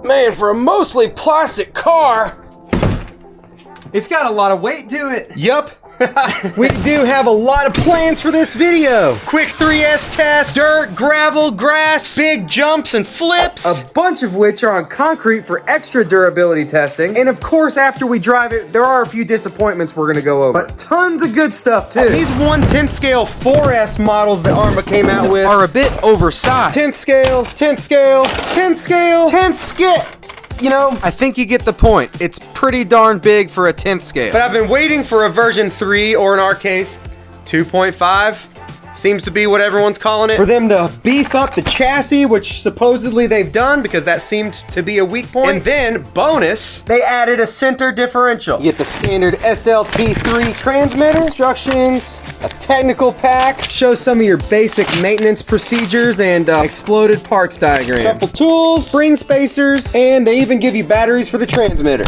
Man, for a mostly plastic car, it's got a lot of weight to it. Yup. We do have a lot of plans for this video. Quick 3S test, Dirt, gravel, grass, big jumps and flips. a bunch of which are on concrete for extra durability testing. And of course, after we drive it, there are a few disappointments we're gonna go over. But tons of good stuff too. These 1/10 scale 4S models that Arma came out with are a bit oversized. 10th scale, 10th scale, 10th scale, 10th scale. You know, I think you get the point. It's pretty darn big for a 10th scale. But I've been waiting for a version 3, or in our case, 2.5. Seems to be what everyone's calling it. For them to beef up the chassis, Which supposedly they've done because that seemed to be a weak point. And then, bonus, they added a center differential. You get the standard SLT3 transmitter, instructions, a technical pack, shows some of your basic maintenance procedures and exploded parts diagram. couple tools, Spring spacers, and they even give you batteries for the transmitter.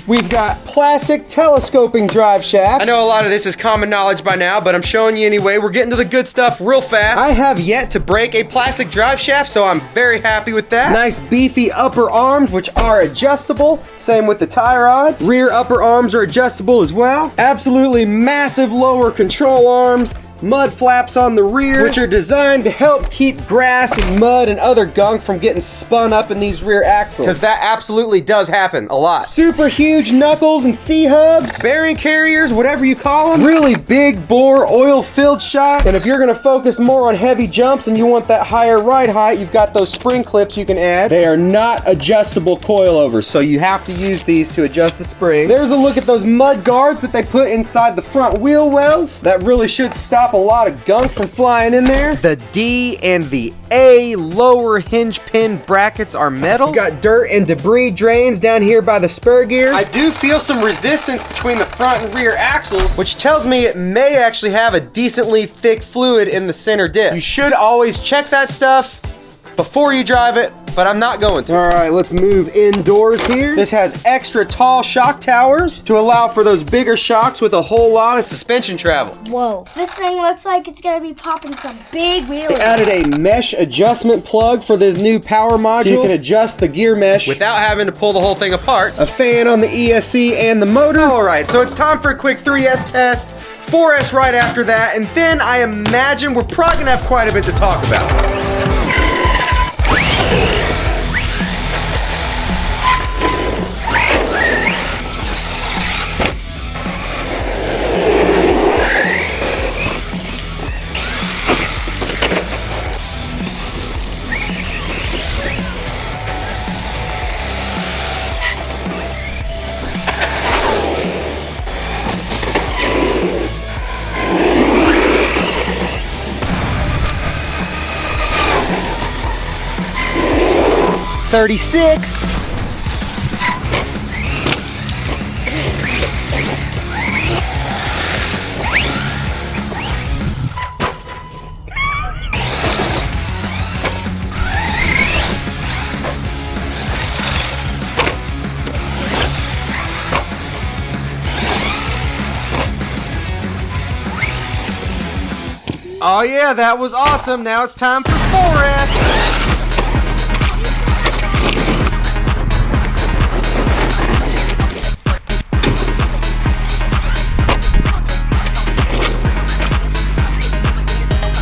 We've got plastic telescoping drive shafts. I know a lot of this is common knowledge by now, but I'm showing you anyway. We're getting to the good stuff real fast. I have yet to break a plastic drive shaft, so I'm very happy with that. nice beefy upper arms, which are adjustable. Same with the tie rods. Rear upper arms are adjustable as well. Absolutely massive lower control arms. Mud flaps on the rear, which are designed to help keep grass and mud and other gunk from getting spun up in these rear axles. Because that absolutely does happen a lot. Super huge knuckles and C-hubs. Bearing carriers, whatever you call them. Really big bore oil-filled shocks. And if you're gonna focus more on heavy jumps and you want that higher ride height, you've got those spring clips you can add. They are not adjustable coilovers, so you have to use these to adjust the springs. There's a look at those mud guards that they put inside the front wheel wells. That really should stop a lot of gunk from flying in there. The D and the A lower hinge pin brackets are metal. You got dirt and debris drains down here by the spur gear. I do feel some resistance between the front and rear axles, which tells me it may actually have a decently thick fluid in the center diff. You should always check that stuff before you drive it, but I'm not going to. All right, let's move indoors here. This has extra tall shock towers to allow for those bigger shocks with a whole lot of Suspension travel. Whoa, this thing looks like it's gonna be popping some big wheelies. They added a mesh adjustment plug for this new power module, so you can adjust the gear mesh without having to pull the whole thing apart. A fan on the ESC and the motor. All right, so it's time for a quick 3S test, 4S right after that, and then I imagine we're probably gonna have quite a bit to talk about. $36. Oh yeah, that was awesome. Now it's time for 4S.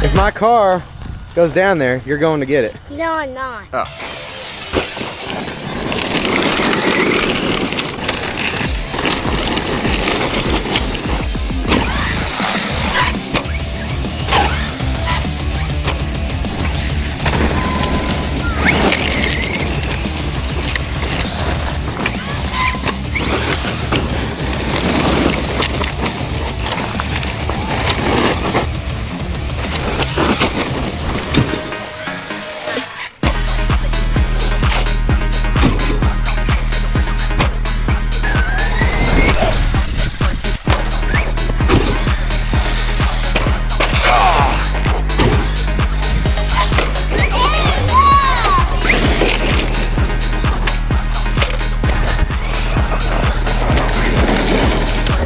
If my car goes down there, you're going to get it. No, I'm not. Oh.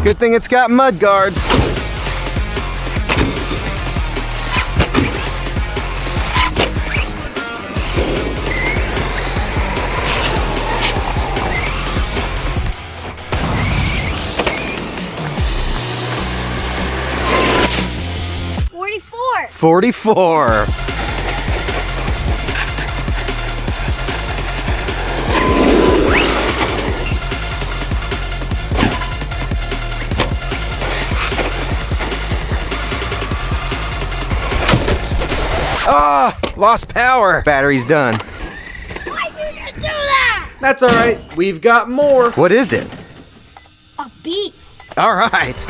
Good thing it's got mud guards. 44. Ah, lost power. Battery's done. Why did you do that? That's all right. We've got more. What is it? A beast. All right.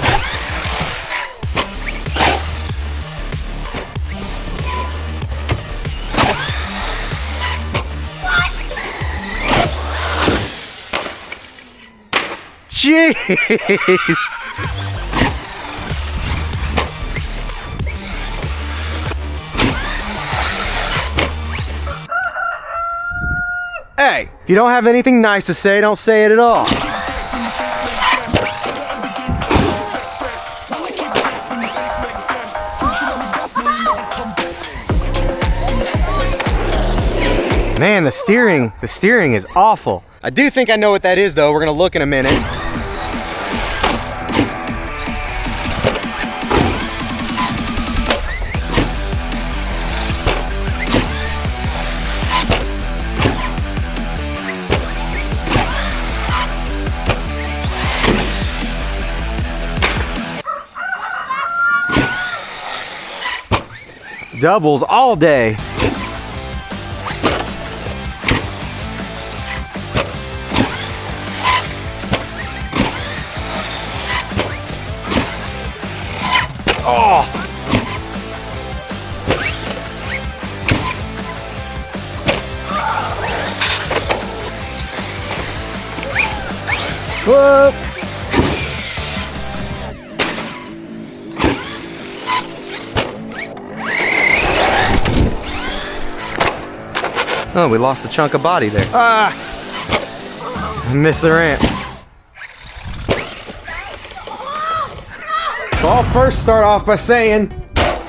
Jeez. Hey, If you don't have anything nice to say, don't say it at all. Man, the steering is awful. I do think I know what that is though. We're gonna look in a minute. Doubles all day. Oh. Whoa. Oh, we lost a chunk of body there. ah, I missed the ramp. So I'll first start off by saying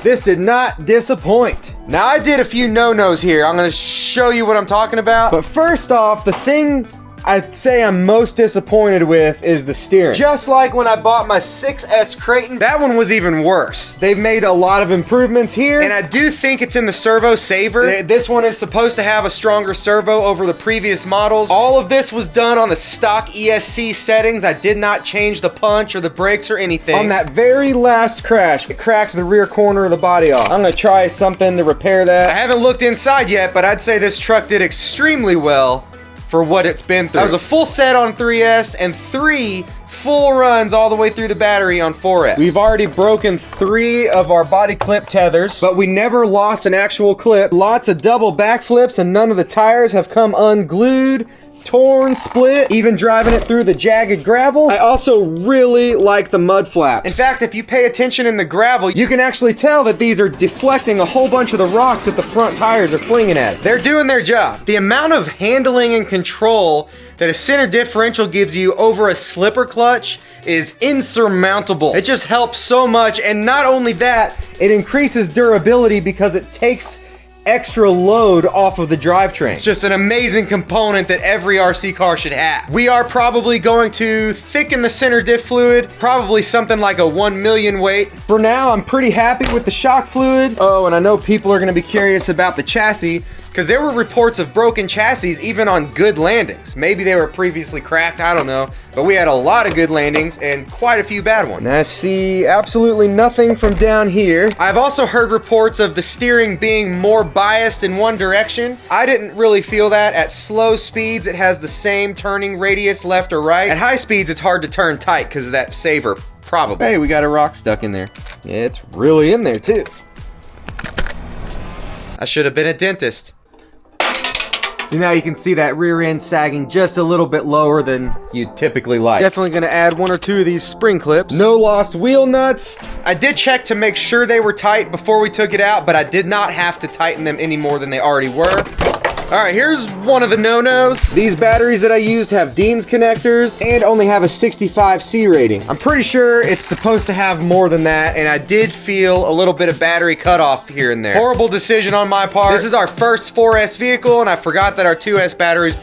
this did not disappoint. Now I did a few no-nos here. I'm gonna show you what I'm talking about. But first off, the thing I'd say I'm most disappointed with is the steering. just like when I bought my 6S Creighton, that one was even worse. They've made a lot of improvements here. And I do think it's in the servo saver. This one is supposed to have a stronger servo over the previous models. All of this was done on the stock ESC settings. I did not change the punch or the brakes or anything. On that very last crash, it cracked the rear corner of the body off. I'm gonna try something to repair I that. haven't looked inside yet, but I'd say this truck did extremely well for what it's been through. That was a full set on 3S and 3 full runs all the way through the battery on 4S. We've already broken 3 of our body clip tethers, but we never lost an actual clip. Lots of double backflips and none of the tires have come unglued, torn, split, even driving it through the jagged gravel. I also really like the mud flaps. In fact, if you pay attention in the gravel, You can actually tell that these are deflecting a whole bunch of the rocks that the front tires are flinging at it. they're doing their job. The amount of handling and control that a center differential gives you over a slipper clutch is insurmountable. It just helps so much, and not only that, It increases durability because it takes extra load off of the drivetrain. it's just an amazing component that every RC car should have. We are probably going to thicken the center diff fluid, probably something like a 1 million weight. For now, I'm pretty happy with the shock fluid. Oh, and I know people are gonna be curious about the chassis. Because there were reports of broken chassis even on good landings. Maybe they were previously cracked, I don't know. But we had a lot of good landings and quite a few bad ones. And I see absolutely nothing from down here. I've also heard reports of the steering being more biased in one direction. I didn't really feel that. At slow speeds, it has the same turning radius left or right. At high speeds, it's hard to turn tight because of that saver, probably. Hey, we got a rock stuck in there. It's really in there too. I should have been a dentist. So now you can see that rear end sagging just a little bit lower than you'd typically like. Definitely gonna add 1 or 2 of these spring clips. No lost wheel nuts. I did check to make sure they were tight before we took it out, but I did not have to tighten them any more than they already were. All right, here's one of the no-nos. These batteries that I used have Dean's connectors and only have a 65C rating. I'm pretty sure it's supposed to have more than that, And I did feel a little bit of battery cutoff here and there. Horrible decision on my part. This is our first 4S vehicle, and I forgot that our 2S batteries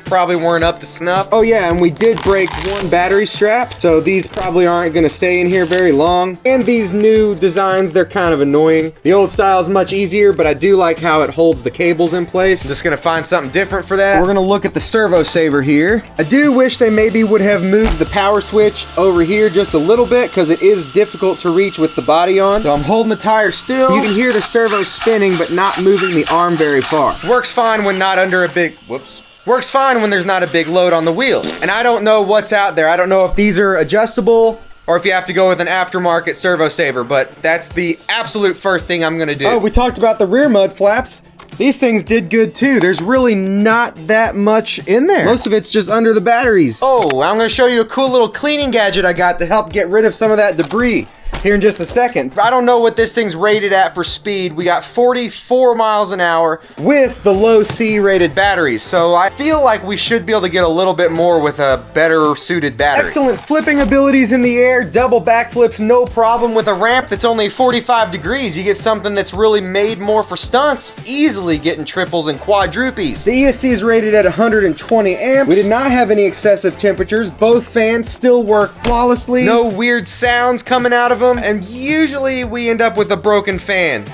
probably weren't up to snuff. Oh yeah, and we did break one battery strap, so these probably aren't gonna stay in here very long. And these new designs, they're kind of annoying. The old style is much easier, but I do like how it holds the cables in place. Just gonna find something different for that. We're gonna look at the servo saver here. I do wish they maybe would have moved the power switch over here just a little bit, because it is difficult to reach with the body on. So I'm holding the tire still. You can hear the servo spinning, but not moving the arm very far. Works fine when not under a big, whoops. Works fine when there's not a big load on the wheels. And I don't know what's out there. I don't know if these are adjustable or if you have to go with an aftermarket servo saver, but that's the absolute first thing I'm gonna do. Oh, we talked about the rear mud flaps. These things did good too. There's really not that much in there. Most of it's just under the batteries. Oh, I'm gonna show you a cool little cleaning gadget I got to help get rid of some of that debris here in just a second. I don't know what this thing's rated at for speed. We got 44 miles an hour with the low C rated batteries. So I feel like we should be able to get a little bit more with a better suited battery. Excellent flipping abilities in the air, double backflips, no problem. With a ramp that's only 45 degrees, you get something that's really made more for stunts. Easily getting triples and quadruples. The ESC is rated at 120 amps. We did not have any excessive temperatures. Both fans still work flawlessly. No weird sounds coming out of them. And usually we end up with a broken fan.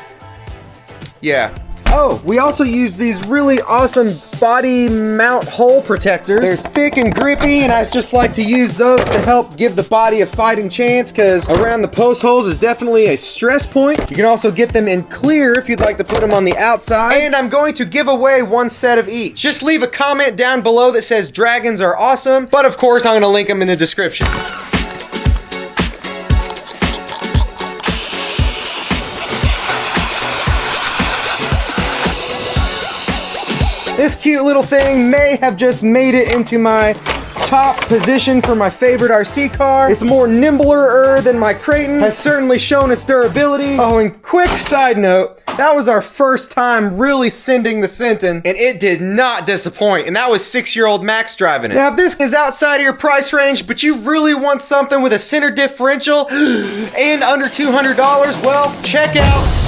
Yeah. Oh, we also use these really awesome body mount hole protectors. They're thick and grippy, and I just like to use those to help give the body a fighting chance, because around the post holes is definitely a stress point. You can also get them in clear if you'd like to put them on the outside. And I'm going to give away one set of each. Just leave a comment down below that says dragons are awesome, but of course I'm going to link them in the description. This cute little thing may have just made it into my top position for my favorite RC car. It's more nimbler than my Creighton, has certainly shown its durability. Oh, and quick side note, that was our first time really sending the Sentin, and it did not disappoint, and that was 6-year-old Max driving it. Now, if this is outside of your price range, but you really want something with a center differential and under $200, well, check out